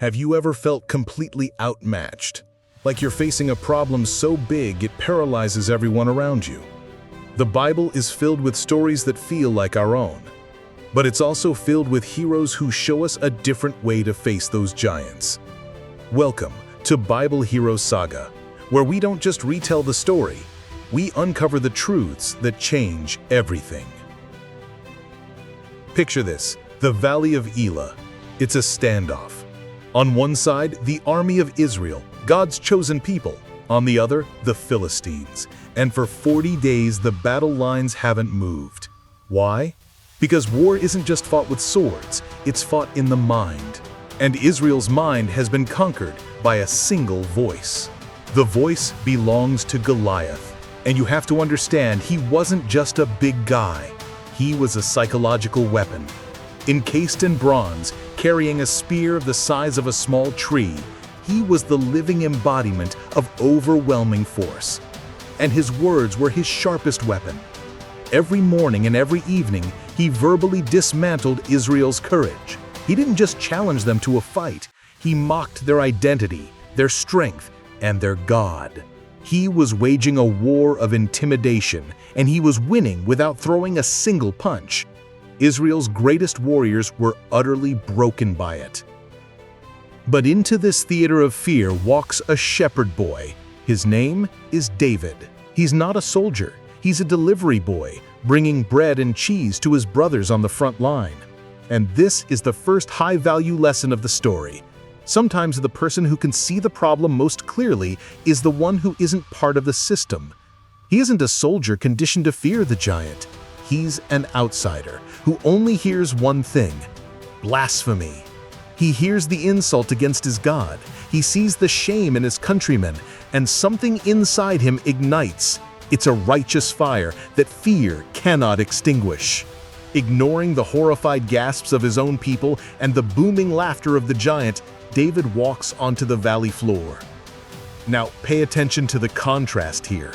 Have you ever felt completely outmatched? Like you're facing a problem so big it paralyzes everyone around you? The Bible is filled with stories that feel like our own, but it's also filled with heroes who show us a different way to face those giants. Welcome to Bible Hero Saga, where we don't just retell the story, we uncover the truths that change everything. Picture this, the Valley of Elah. It's a standoff. On one side, the army of Israel, God's chosen people. On the other, the Philistines. And for 40 days, the battle lines haven't moved. Why? Because war isn't just fought with swords, it's fought in the mind. And Israel's mind has been conquered by a single voice. The voice belongs to Goliath. And you have to understand, he wasn't just a big guy. He was a psychological weapon. Encased in bronze, carrying a spear the size of a small tree, he was the living embodiment of overwhelming force. And his words were his sharpest weapon. Every morning and every evening, he verbally dismantled Israel's courage. He didn't just challenge them to a fight, he mocked their identity, their strength, and their God. He was waging a war of intimidation, and he was winning without throwing a single punch. Israel's greatest warriors were utterly broken by it. But into this theater of fear walks a shepherd boy. His name is David. He's not a soldier, he's a delivery boy, bringing bread and cheese to his brothers on the front line. And this is the first high-value lesson of the story. Sometimes the person who can see the problem most clearly is the one who isn't part of the system. He isn't a soldier conditioned to fear the giant. He's an outsider who only hears one thing: blasphemy. He hears the insult against his God. He sees the shame in his countrymen, and something inside him ignites. It's a righteous fire that fear cannot extinguish. Ignoring the horrified gasps of his own people and the booming laughter of the giant, David walks onto the valley floor. Now, pay attention to the contrast here.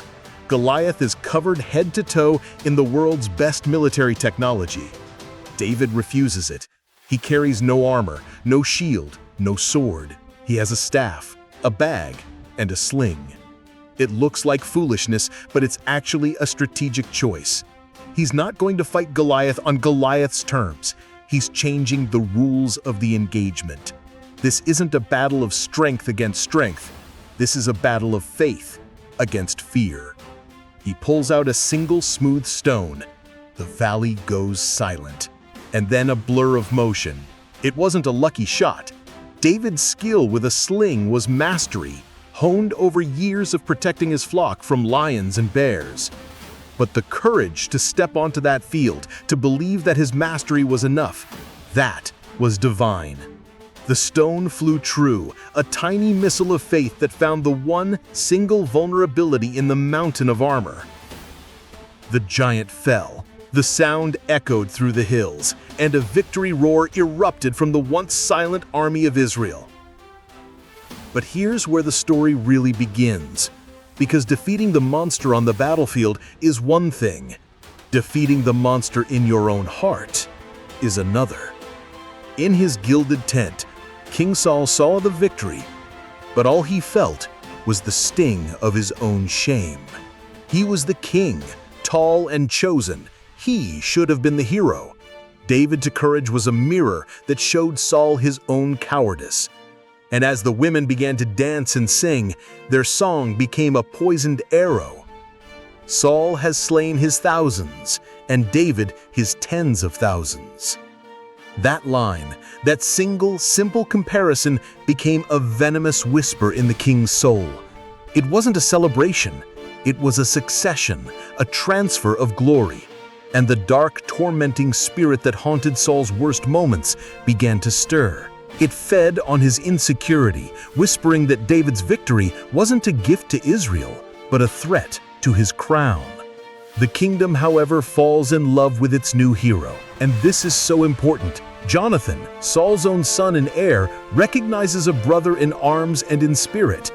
Goliath is covered head to toe in the world's best military technology. David refuses it. He carries no armor, no shield, no sword. He has a staff, a bag, and a sling. It looks like foolishness, but it's actually a strategic choice. He's not going to fight Goliath on Goliath's terms. He's changing the rules of the engagement. This isn't a battle of strength against strength. This is a battle of faith against fear. He pulls out a single smooth stone. The valley goes silent. And then a blur of motion. It wasn't a lucky shot. David's skill with a sling was mastery, honed over years of protecting his flock from lions and bears. But the courage to step onto that field, to believe that his mastery was enough, that was divine. The stone flew true, a tiny missile of faith that found the one single vulnerability in the mountain of armor. The giant fell. The sound echoed through the hills, and a victory roar erupted from the once silent army of Israel. But here's where the story really begins, because defeating the monster on the battlefield is one thing. Defeating the monster in your own heart is another. In his gilded tent, King Saul saw the victory, but all he felt was the sting of his own shame. He was the king, tall and chosen. He should have been the hero. David's courage was a mirror that showed Saul his own cowardice. And as the women began to dance and sing, their song became a poisoned arrow. Saul has slain his thousands, and David his tens of thousands. That line, that single, simple comparison became a venomous whisper in the king's soul. It wasn't a celebration, it was a succession, a transfer of glory. And the dark, tormenting spirit that haunted Saul's worst moments began to stir. It fed on his insecurity, whispering that David's victory wasn't a gift to Israel, but a threat to his crown. The kingdom, however, falls in love with its new hero. And this is so important. Jonathan, Saul's own son and heir, recognizes a brother in arms and in spirit.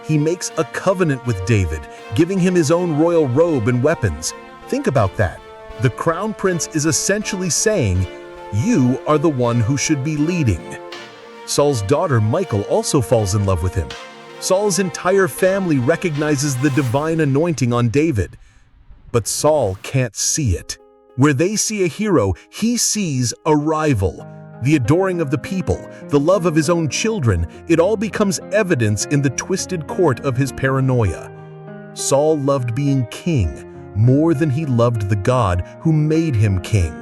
He makes a covenant with David, giving him his own royal robe and weapons. Think about that. The crown prince is essentially saying, "You are the one who should be leading." Saul's daughter, Michal, also falls in love with him. Saul's entire family recognizes the divine anointing on David. But Saul can't see it. Where they see a hero, he sees a rival. The adoring of the people, the love of his own children, it all becomes evidence in the twisted court of his paranoia. Saul loved being king more than he loved the God who made him king.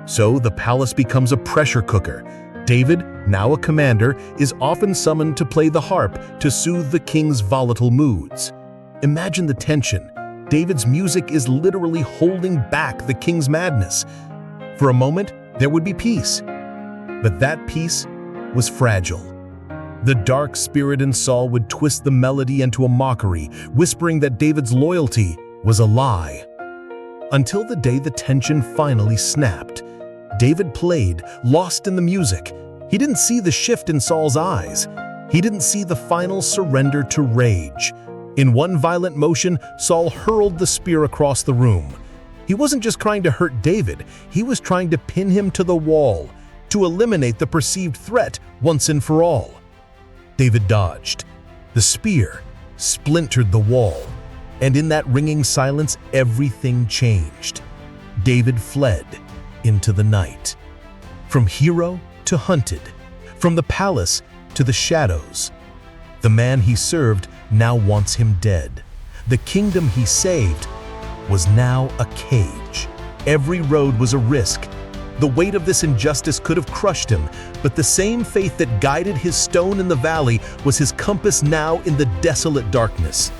So the palace becomes a pressure cooker. David, now a commander, is often summoned to play the harp to soothe the king's volatile moods. Imagine the tension. David's music is literally holding back the king's madness. For a moment, there would be peace. But that peace was fragile. The dark spirit in Saul would twist the melody into a mockery, whispering that David's loyalty was a lie. Until the day the tension finally snapped. David played, lost in the music. He didn't see the shift in Saul's eyes. He didn't see the final surrender to rage. In one violent motion, Saul hurled the spear across the room. He wasn't just trying to hurt David, he was trying to pin him to the wall, to eliminate the perceived threat once and for all. David dodged. The spear splintered the wall, and in that ringing silence, everything changed. David fled into the night. From hero to hunted, from the palace to the shadows. The man he served now wants him dead. The kingdom he saved was now a cage. Every road was a risk. The weight of this injustice could have crushed him, but the same faith that guided his stone in the valley was his compass now in the desolate darkness.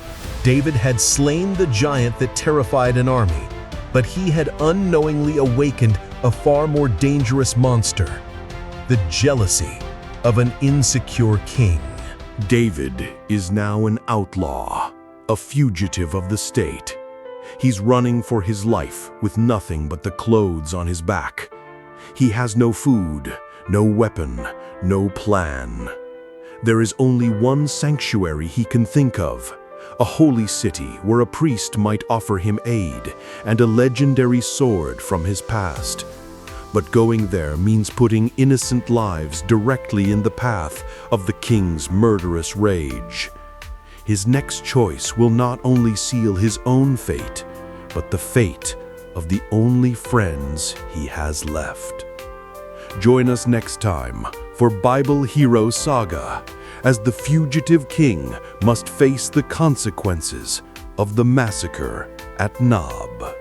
David had slain the giant that terrified an army, but he had unknowingly awakened a far more dangerous monster, the jealousy of an insecure king. David is now an outlaw, a fugitive of the state. He's running for his life with nothing but the clothes on his back. He has no food, no weapon, no plan. There is only one sanctuary he can think of, a holy city where a priest might offer him aid and a legendary sword from his past. But going there means putting innocent lives directly in the path of the king's murderous rage. His next choice will not only seal his own fate, but the fate of the only friends he has left. Join us next time for Bible Hero Saga, as the fugitive king must face the consequences of the massacre at Nob.